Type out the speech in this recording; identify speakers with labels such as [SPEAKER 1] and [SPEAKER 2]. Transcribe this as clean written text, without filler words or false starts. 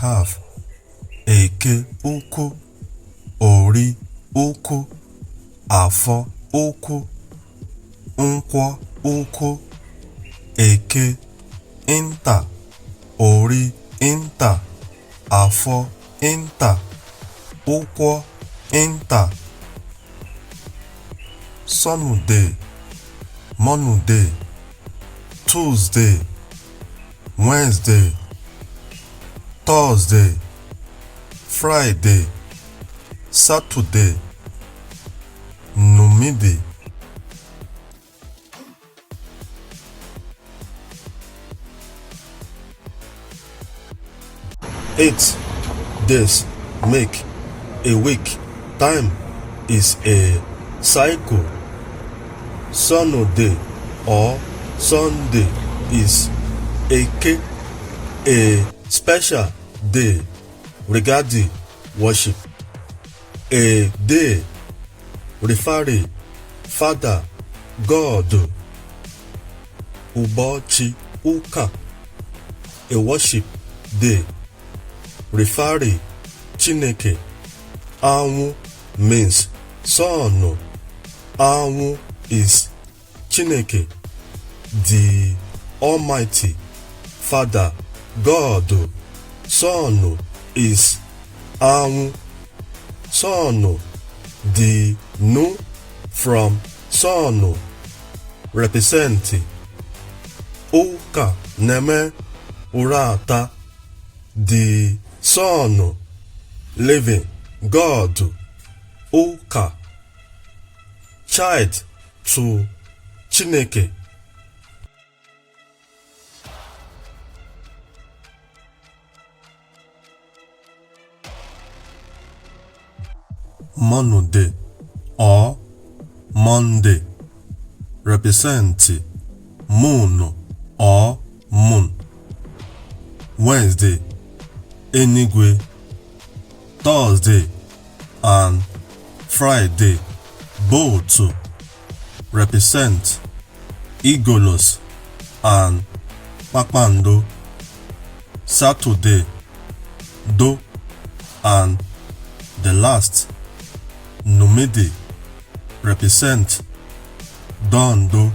[SPEAKER 1] have Eke ukwu, Ori ukwu, Afọ ukwu, Nkwọ ukwu, Eke inta, Ori inta, Afọ inta, Ụkwọ inta. Sunday, Monday, Tuesday, Wednesday, Thursday, Friday, Saturday, Numidi. Eight days make a week. Time is a cycle. Sunday or Sunday is a special day regarding worship. A day referring Father God. Ụbọchị ụka, a worship day referring Chineke. Anwụ means sun. Anwụ is Chineke, the Almighty Father God. Sun is Anwụ. Sun, the nu from sun, represent ụka neme urata, the sun, living God. Ụka, child to Chineke. Monday or Monday represent moon or moon. Wednesday, Enigwe. Thursday and Friday both represent Igolos and Kpakpando. Saturday, Do, and the last Numidi represent Dondo.